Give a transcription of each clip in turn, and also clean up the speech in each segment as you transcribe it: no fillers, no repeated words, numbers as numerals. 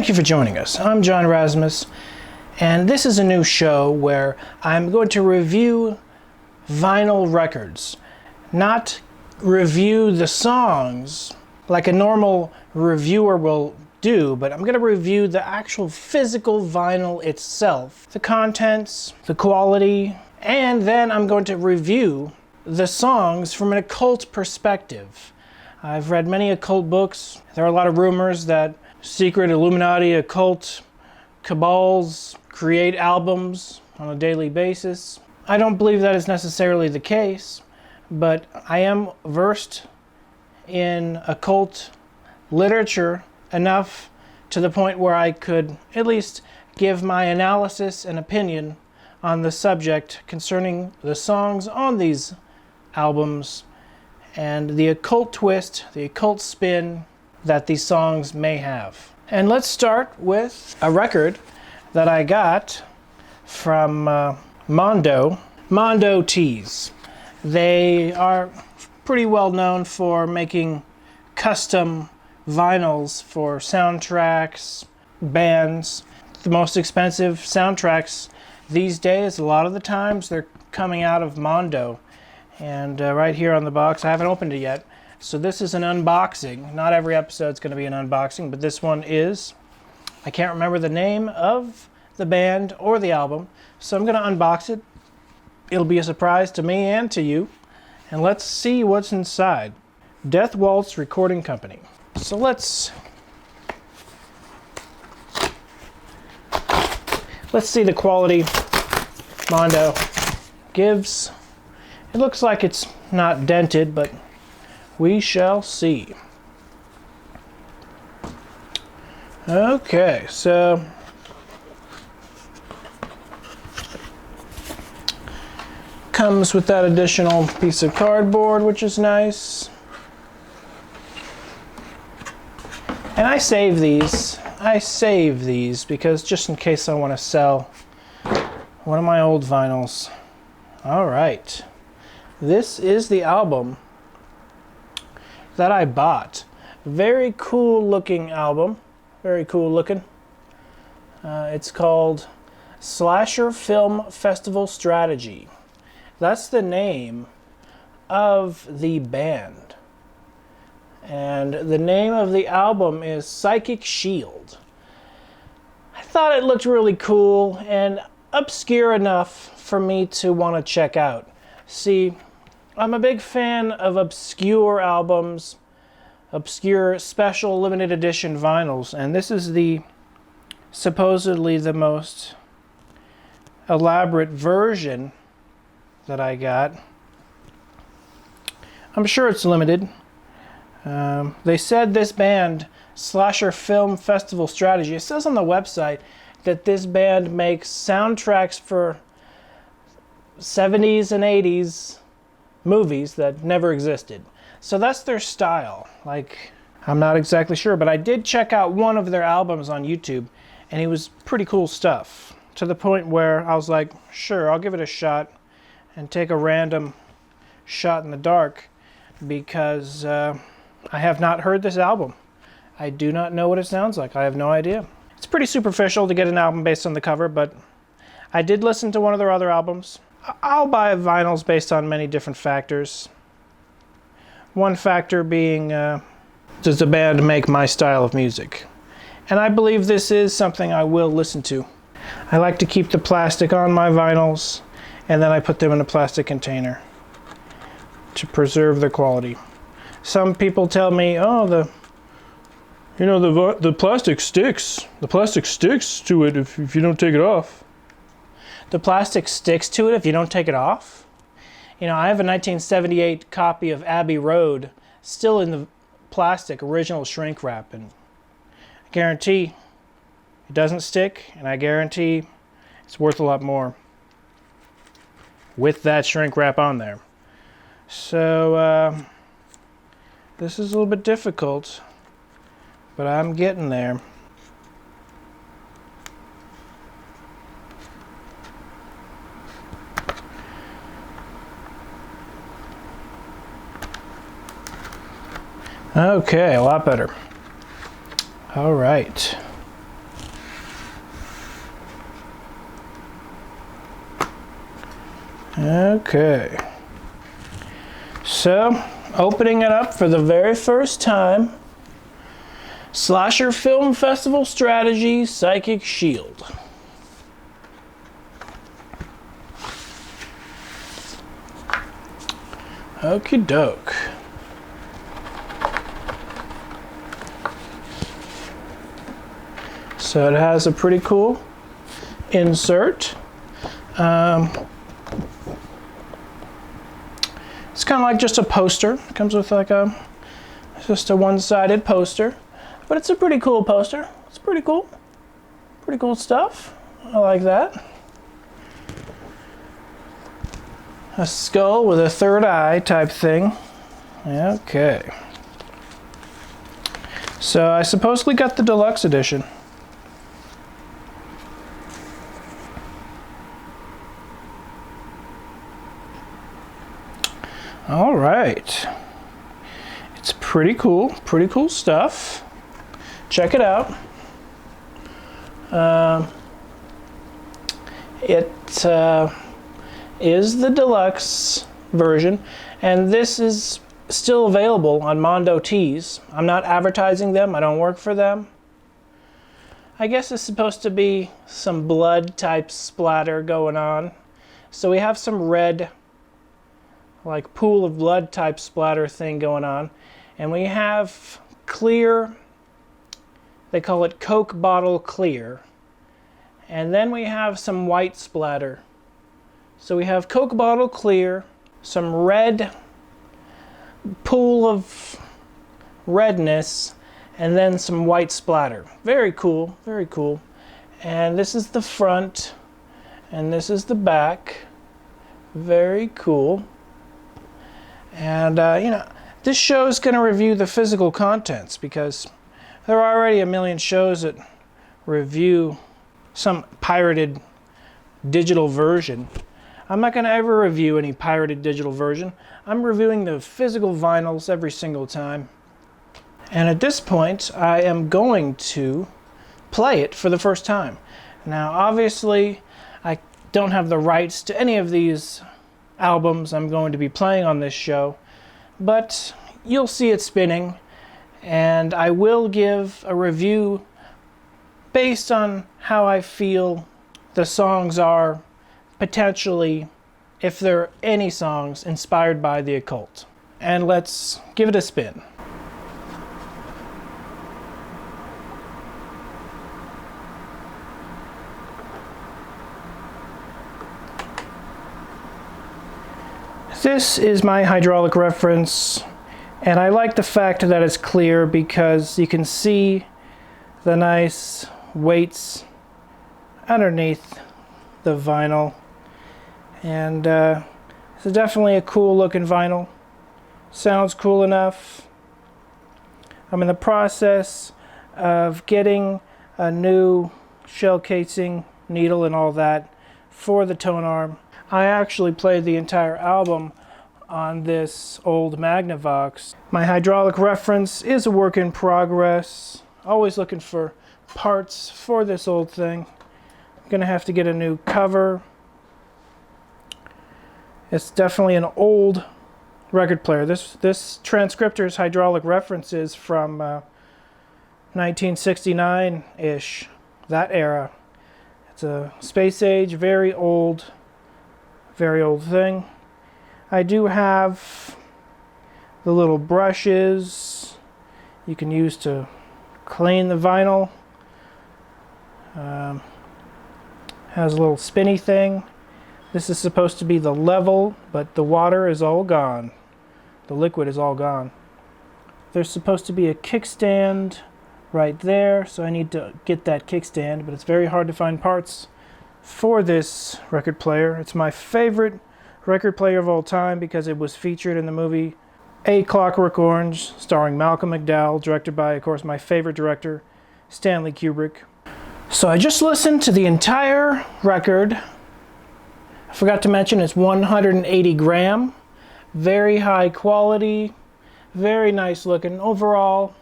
Thank you for joining us. I'm John Razimus, and this is a new show where I'm going to review vinyl records. Not review the songs like a normal reviewer will do, but I'm going to review the actual physical vinyl itself, the contents, the quality, and then I'm going to review the songs from an occult perspective. I've read many occult books. There are a lot of rumors that secret Illuminati occult cabals create albums on a daily basis. I don't believe that is necessarily the case, but I am versed in occult literature enough to the point where I could at least give my analysis and opinion on the subject concerning the songs on these albums and the occult twist, the occult spin that these songs may have. And let's start with a record that I got from Mondo Tees. They are pretty well known for making custom vinyls for soundtracks, bands. The most expensive soundtracks these days, a lot of the times, they're coming out of Mondo. And right here on the box, I haven't opened it yet, so this is an unboxing. Not every episode is going to be an unboxing, but this one is. I can't remember the name of the band or the album, so I'm going to unbox it. It'll be a surprise to me and to you. And let's see what's inside. Death Waltz Recording Company. So let's see the quality Mondo gives. It looks like it's not dented, but we shall see. Okay, so comes with that additional piece of cardboard, which is nice. And I save these because just in case I want to sell one of my old vinyls. All right. This is the album that I bought. Very cool looking album. Very cool looking. It's called Slasher Film Festival Strategy. That's the name of the band. And the name of the album is Psychic Shield. I thought it looked really cool and obscure enough for me to want to check out. See, I'm a big fan of obscure albums, obscure special limited edition vinyls, and this is the supposedly the most elaborate version that I got. I'm sure it's limited. They said this band, Slasher Film Festival Strategy, it says on the website that this band makes soundtracks for 70s and 80s movies that never existed. So that's their style. Like, I'm not exactly sure, but I did check out one of their albums on YouTube, and it was pretty cool stuff, to the point where I was like, sure, I'll give it a shot and take a random shot in the dark, because I have not heard this album. I do not know what it sounds like. I have no idea. It's pretty superficial to get an album based on the cover, but I did listen to one of their other albums. I'll buy vinyls based on many different factors. One factor being, does the band make my style of music? And I believe this is something I will listen to. I like to keep the plastic on my vinyls, and then I put them in a plastic container to preserve their quality. Some people tell me, oh, the plastic sticks. The plastic sticks to it if you don't take it off. The plastic sticks to it if you don't take it off? You know, I have a 1978 copy of Abbey Road still in the plastic original shrink wrap, and I guarantee it doesn't stick, and I guarantee it's worth a lot more with that shrink wrap on there. So this is a little bit difficult, but I'm getting there. Okay, a lot better. All right. Okay. So, opening it up for the very first time, Slasher Film Festival Strategy Psychic Shield. Okie doke. So it has a pretty cool insert. It's kind of like just a poster. It comes with like just a one-sided poster, but it's a pretty cool poster. It's pretty cool. Pretty cool stuff. I like that. A skull with a third eye type thing. Okay. So I supposedly got the deluxe edition. All right. It's pretty cool stuff. Check it out. It is the deluxe version, and this is still available on Mondo Tees. I'm not advertising them. I don't work for them. I guess it's supposed to be some blood type splatter going on. So we have some red, like pool of blood type splatter thing going on, and we have clear, they call it Coke bottle clear, and then we have some white splatter. So we have Coke bottle clear, some red pool of redness, and then some white splatter. Very cool, very cool. And this is the front, and this is the back. Very cool. And, you know, this show is going to review the physical contents because there are already a million shows that review some pirated digital version. I'm not going to ever review any pirated digital version. I'm reviewing the physical vinyls every single time. And at this point, I am going to play it for the first time. Now, obviously, I don't have the rights to any of these albums I'm going to be playing on this show, but you'll see it spinning, and I will give a review based on how I feel the songs are, potentially, if there are any songs inspired by the occult. And let's give it a spin. This is my hydraulic reference, and I like the fact that it's clear because you can see the nice weights underneath the vinyl. And it's definitely a cool looking vinyl. Sounds cool enough. I'm in the process of getting a new shell casing, needle and all that for the tone arm. I actually played the entire album on this old Magnavox. My hydraulic reference is a work in progress. Always looking for parts for this old thing. I'm gonna have to get a new cover. It's definitely an old record player. This transcriptor's hydraulic reference is from 1969-ish, that era. It's a space age, very old thing. I do have the little brushes you can use to clean the vinyl. Has a little spinny thing. This is supposed to be the level, but the water is all gone. The liquid is all gone. There's supposed to be a kickstand right there, so I need to get that kickstand, but it's very hard to find parts for this record player. It's my favorite record player of all time because it was featured in the movie A Clockwork Orange, starring Malcolm McDowell, directed by, of course, my favorite director, Stanley Kubrick. So I just listened to the entire record. I forgot to mention it's 180 gram, very high quality, very nice looking. Overall,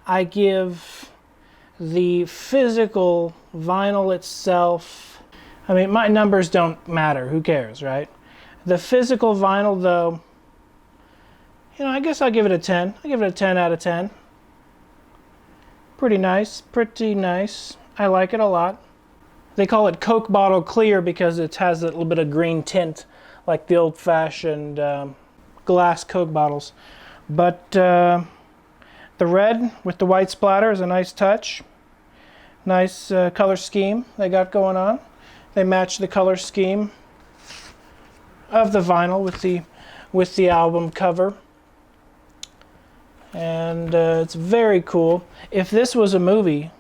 I give the physical vinyl itself, I mean, my numbers don't matter, who cares, right? The physical vinyl, though, I guess I'll give it a 10. I'll give it a 10 out of 10. Pretty nice, pretty nice. I like it a lot. They call it Coke bottle clear because it has a little bit of green tint, like the old-fashioned glass Coke bottles. But the red with the white splatter is a nice touch. Nice color scheme they got going on. They match the color scheme of the vinyl with the album cover. And it's very cool. If this was a movie,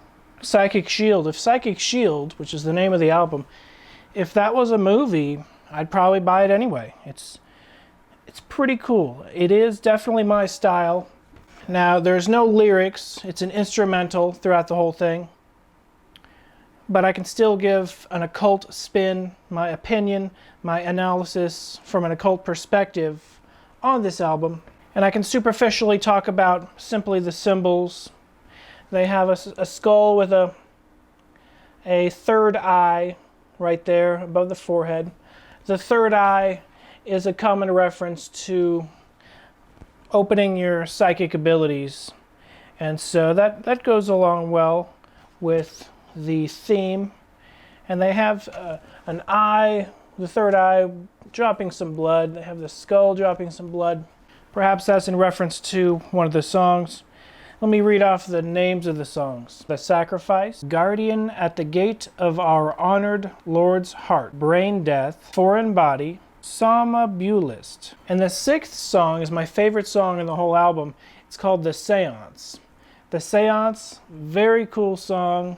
Psychic Shield, which is the name of the album, if that was a movie, I'd probably buy it anyway. It's pretty cool. It is definitely my style. Now, there's no lyrics. It's an instrumental throughout the whole thing. But I can still give an occult spin, my opinion, my analysis from an occult perspective on this album. And I can superficially talk about simply the symbols. They have a skull with a third eye right there above the forehead. The third eye is a common reference to opening your psychic abilities. And so that goes along well with the theme. And they have an eye, the third eye, dropping some blood. They have the skull dropping some blood. Perhaps that's in reference to one of the songs. Let me read off the names of the songs. The Sacrifice, Guardian at the Gate of Our Honored Lord's Heart, Brain Death, Foreign Body, Somnambulist. And the sixth song is my favorite song in the whole album. It's called The Seance. The Seance, very cool song.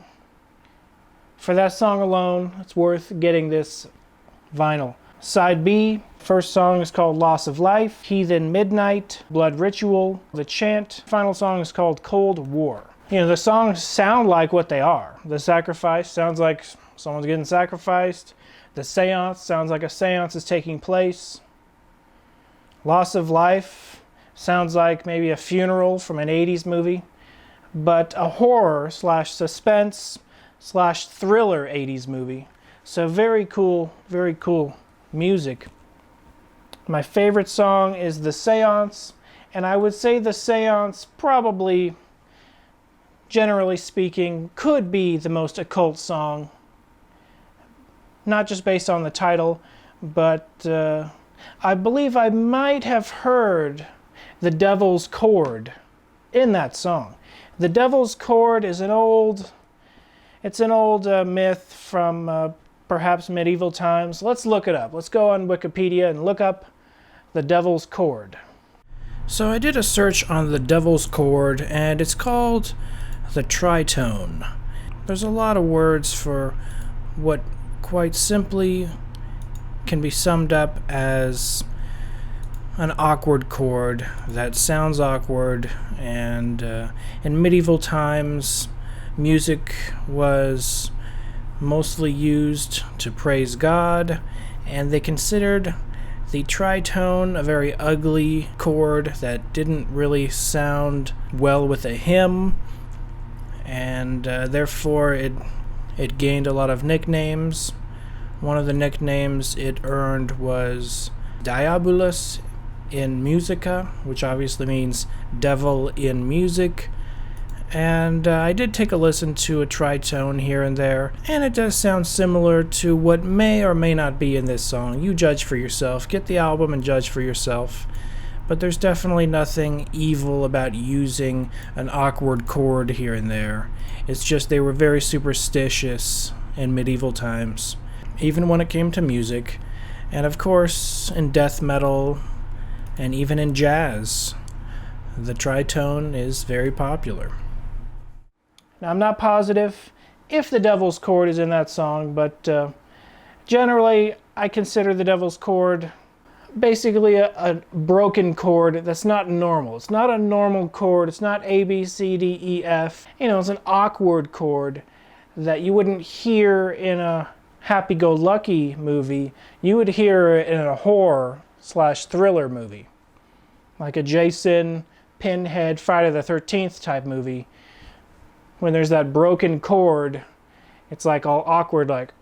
For that song alone, it's worth getting this vinyl. Side B, first song is called Loss of Life, Heathen Midnight, Blood Ritual, The Chant. Final song is called Cold War. The songs sound like what they are. The Sacrifice sounds like someone's getting sacrificed. The Seance sounds like a seance is taking place. Loss of Life sounds like maybe a funeral from an 80s movie, but a horror / suspense / thriller 80s movie. So very cool music. My favorite song is The Seance, and I would say The Seance probably, generally speaking, could be the most occult song. Not just based on the title, but I believe I might have heard the Devil's Chord in that song. The Devil's Chord is an old myth from perhaps medieval times. Let's look it up. Let's go on Wikipedia and look up the Devil's Chord. So I did a search on the Devil's Chord, and it's called the Tritone. There's a lot of words for what quite simply can be summed up as an awkward chord that sounds awkward, and in medieval times, music was mostly used to praise God, and they considered the tritone a very ugly chord that didn't really sound well with a hymn, and therefore it gained a lot of nicknames. One of the nicknames it earned was Diabolus in Musica, which obviously means devil in music. And I did take a listen to a tritone here and there, and it does sound similar to what may or may not be in this song. You judge for yourself. Get the album and judge for yourself. But there's definitely nothing evil about using an awkward chord here and there. It's just they were very superstitious in medieval times, even when it came to music. And of course, in death metal and even in jazz, the tritone is very popular. Now, I'm not positive if the Devil's Chord is in that song, but generally I consider the Devil's Chord basically a broken chord that's not normal. It's not a normal chord. It's not A, B, C, D, E, F. It's an awkward chord that you wouldn't hear in a happy-go-lucky movie. You would hear it in a horror / thriller movie, like a Jason, Pinhead, Friday the 13th type movie. When there's that broken chord, it's like all awkward, like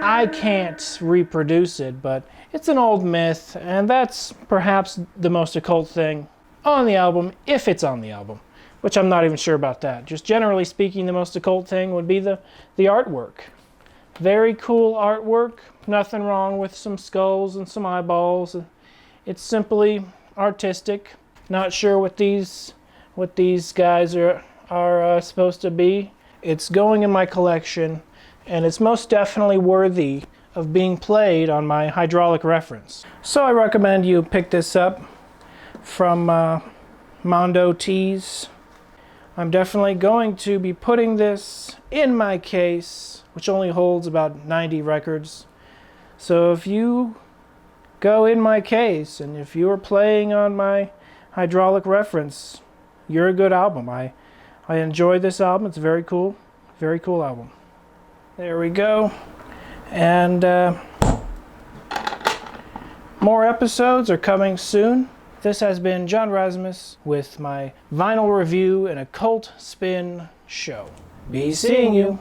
I can't reproduce it, but it's an old myth, and that's perhaps the most occult thing on the album, if it's on the album, which I'm not even sure about that. Just generally speaking, the most occult thing would be the artwork. Very cool artwork, nothing wrong with some skulls and some eyeballs. It's simply artistic. Not sure what these guys are supposed to be. It's going in my collection, and it's most definitely worthy of being played on my hydraulic reference. So I recommend you pick this up from Mondo Tees. I'm definitely going to be putting this in my case, which only holds about 90 records. So if you go in my case, and if you are playing on my hydraulic reference, you're a good album. I enjoy this album. It's very cool album. There we go. And more episodes are coming soon. This has been John Razimus with my vinyl review and occult spin show. Be seeing you.